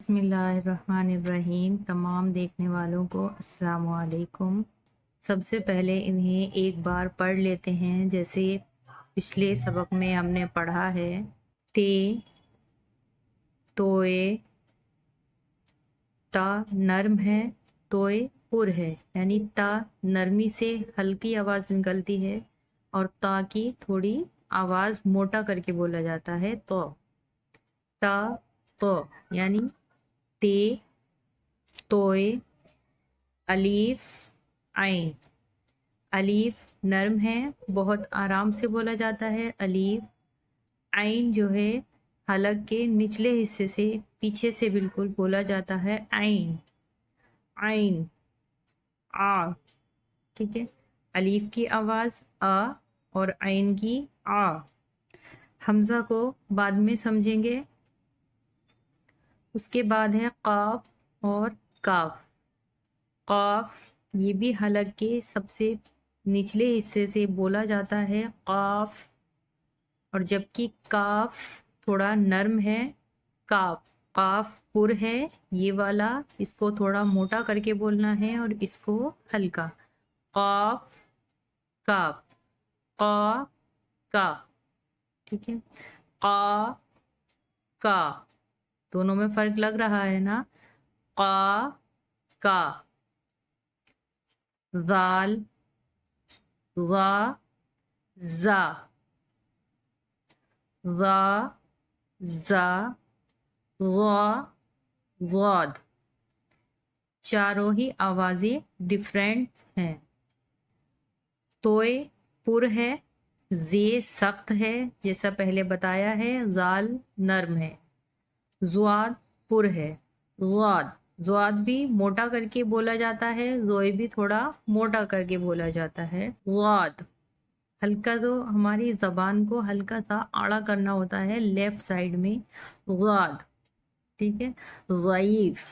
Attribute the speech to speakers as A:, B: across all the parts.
A: बिस्मिल्लाहिर्रहमानिर्रहीम। तमाम देखने वालों को अस्सलाम वालेकुम। सबसे पहले इन्हें एक बार पढ़ लेते हैं जैसे पिछले सबक में हमने पढ़ा है। ते, तोए, ता नर्म है, तोए पुर है, यानी ता नरमी से हल्की आवाज़ निकलती है और ता की थोड़ी आवाज़ मोटा करके बोला जाता है। तो ता तो यानी ते, तोए, अलीफ, आइन। अलीफ नर्म है, बहुत आराम से बोला जाता है अलीफ। आइन जो है हलक के निचले हिस्से से पीछे से बिल्कुल बोला जाता है आइन। आइन आ, ठीक है। अलीफ की आवाज़ आ और आइन की आ। हमज़ा को बाद में समझेंगे। उसके बाद है काफ और काफ। काफ ये भी हलक के सबसे निचले हिस्से से बोला जाता है काफ, और जबकि काफ थोड़ा नर्म है। काफ काफ पुर है ये वाला, इसको थोड़ा मोटा करके बोलना है और इसको हल्का। काफ काफ, का का, ठीक है। का का, दोनों में फर्क लग रहा है ना। का, ज़ाल, ज़ा, ज़ा, ज़ा, ज़ा, ज़ा, ज़ाद। चारों ही आवाज़ें डिफरेंट हैं। तोए पुर है, जे सख्त है जैसा पहले बताया है, ज़ाल नर्म है। ज़्वाद पुर है। ज़्वाद ज़्वाद भी मोटा करके बोला जाता है, ज़ोए भी थोड़ा मोटा करके बोला जाता है। ज़्वाद हल्का, तो हमारी ज़बान को हल्का सा आड़ा करना होता है लेफ्ट साइड में। ज़्वाद, ठीक है। ज़ईफ,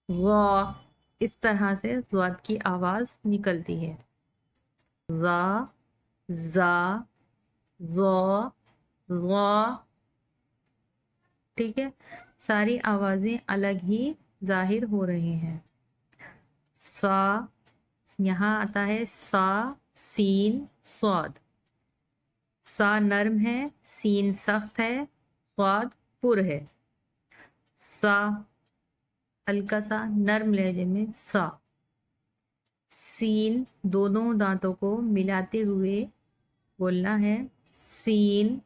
A: ज़ा, इस तरह से ज़्वाद की आवाज़ निकलती है। ज़ा, ज़ा, ज़ा, ज़ा, ठीक है। सारी आवाज़ें अलग ही जाहिर हो रही हैं। सा, यहाँ आता है सा, सीन, स्वाद। सा नर्म है, सीन सख्त है, स्वाद पुर है। सा हल्का सा नर्म लहजे में सा। सीन दोनों दांतों को मिलाते हुए बोलना है, सीन।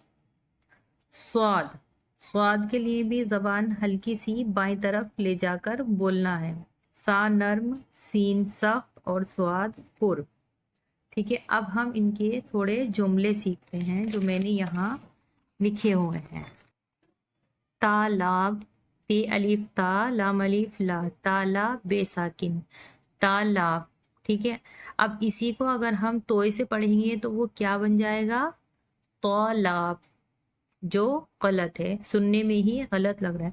A: स्वाद स्वाद के लिए भी जबान हल्की सी बाईं तरफ ले जाकर बोलना है। सा नर्म, सीन सख्त और स्वाद पुर, ठीक है। अब हम इनके थोड़े जुमले सीखते हैं जो मैंने यहाँ लिखे हुए हैं। तालाब, ते अलिफ ता, लाम अलिफ ला, ताला बेसाकिन, तालाब, ठीक है। अब इसी को अगर हम तोय से पढ़ेंगे तो वो क्या बन जाएगा, तौलाब, जो गलत है, सुनने में ही गलत लग रहा है।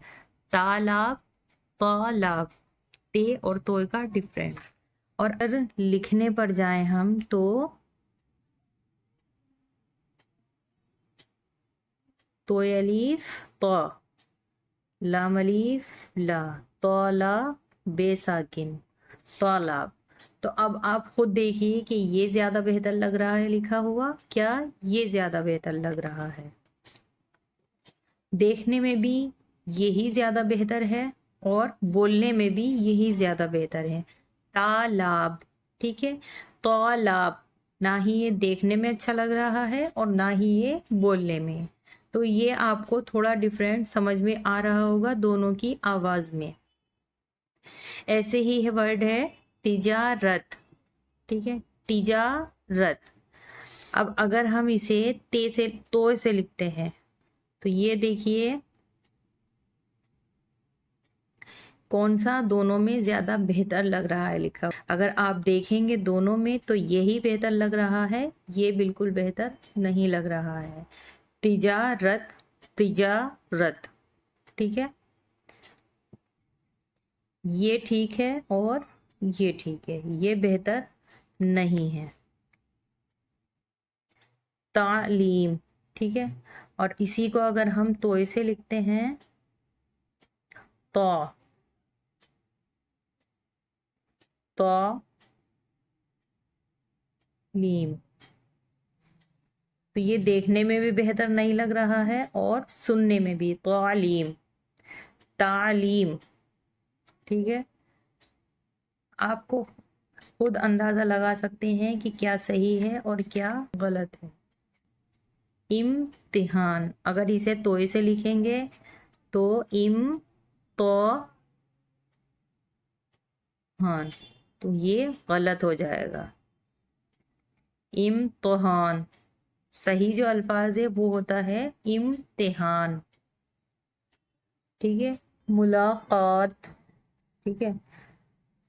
A: तालाब, तालाब, ते और तोय का डिफरेंट। और अगर लिखने पर जाएं हम तो तोय अलीफ तो, लाम अलीफ ला, तौला बेसाकिन, तालाब। तो अब आप खुद देखिए कि ये ज्यादा बेहतर लग रहा है लिखा हुआ, क्या ये ज्यादा बेहतर लग रहा है। देखने में भी यही ज्यादा बेहतर है और बोलने में भी यही ज्यादा बेहतर है। तालाब, ठीक है। तालाब, ना ही ये देखने में अच्छा लग रहा है और ना ही ये बोलने में। तो ये आपको थोड़ा डिफरेंट समझ में आ रहा होगा दोनों की आवाज में। ऐसे ही है वर्ड है तिजारत, ठीक है। तिजारत। अब अगर हम इसे ते से तो से लिखते हैं तो ये देखिए कौन सा दोनों में ज्यादा बेहतर लग रहा है लिखा। अगर आप देखेंगे दोनों में तो यही बेहतर लग रहा है, ये बिल्कुल बेहतर नहीं लग रहा है। तिजारत, तिजारत, ठीक है। ये ठीक है और ये ठीक है, ये बेहतर नहीं है। तालीम, ठीक है। और इसी को अगर हम तोय से लिखते हैं तो, तो मीम। तो ये देखने में भी बेहतर नहीं लग रहा है और सुनने में भी। तालीम, तालीम। ठीक है, आपको खुद अंदाजा लगा सकते हैं कि क्या सही है और क्या गलत है। इम्तिहान, अगर इसे तोय से लिखेंगे तो इम तो हान, तो ये गलत हो जाएगा। इम्तिहान, सही जो अल्फाज है वो होता है इम्तिहान। ठीक है, मुलाकात। ठीक है,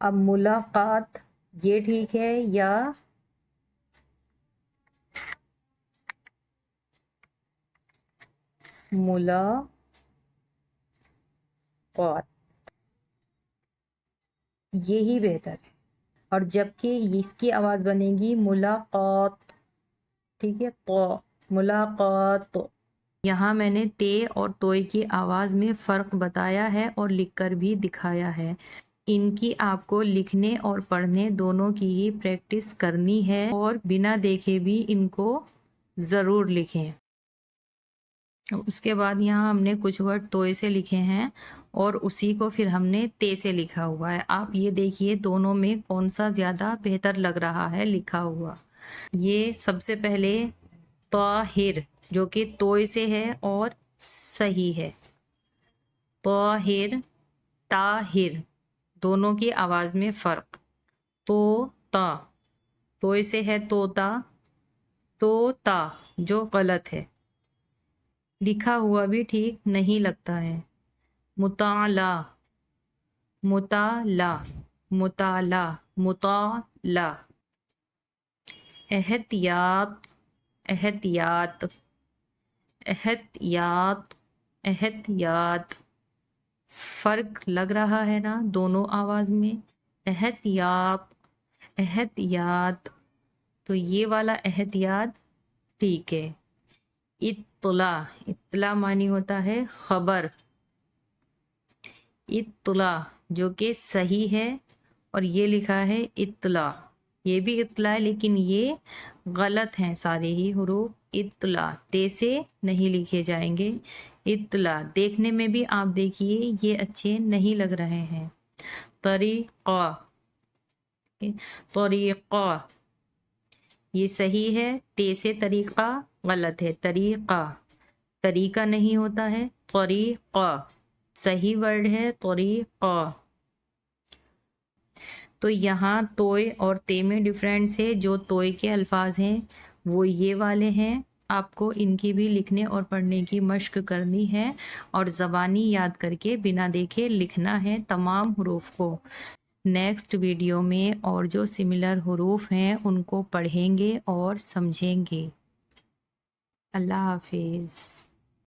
A: अब मुलाकात ये ठीक है या मुलाकात, यही बेहतर है। और जबकि इसकी आवाज बनेगी मुलाकात। ठीक है, तो मुलाकात। तो यहाँ मैंने ते और तोय की आवाज में फर्क बताया है और लिखकर भी दिखाया है। इनकी आपको लिखने और पढ़ने दोनों की ही प्रैक्टिस करनी है और बिना देखे भी इनको ज़रूर लिखें। उसके बाद यहाँ हमने कुछ वर्ड तोय से लिखे हैं और उसी को फिर हमने ते से लिखा हुआ है। आप ये देखिए दोनों में कौन सा ज़्यादा बेहतर लग रहा है लिखा हुआ। ये सबसे पहले ताहिर जो कि तोय से है और सही है। ताहिर, ताहिर, दोनों की आवाज में फर्क। तोता, तोय से है तोता, तोता जो गलत है, लिखा हुआ भी ठीक नहीं लगता है। मुताला, मुताला, मुताला, मुताला। एहतियात, एहतियात, एहतियात, एहतियात। फर्क लग रहा है ना दोनों आवाज में। एहतियात, एहतियात, तो ये वाला एहतियात ठीक है। इत्तला, इत्तला मानी होता है खबर। इत्तला जो कि सही है और ये लिखा है इत्तला, ये भी इत्तला है लेकिन ये गलत हैं सारे ही हुरूफ। इत्तला ते से नहीं लिखे जाएंगे। इत्तला देखने में भी आप देखिए ये अच्छे नहीं लग रहे हैं। तरीक़ा, तरीक़ा ये सही है, ते से तरीक़ा गलत है। तरीक़ा, तरीका नहीं होता है, तरीक़ा सही वर्ड है। तरीक़ा। तो यहाँ तोय और ते में डिफरेंस है। जो तोय के अल्फाज हैं वो ये वाले हैं। आपको इनकी भी लिखने और पढ़ने की मश्क करनी है और ज़बानी याद करके बिना देखे लिखना है तमाम हुरूफ को। नेक्स्ट वीडियो में और जो सिमिलर हुरूफ हैं उनको पढ़ेंगे और समझेंगे। अल्लाह हाफिज़।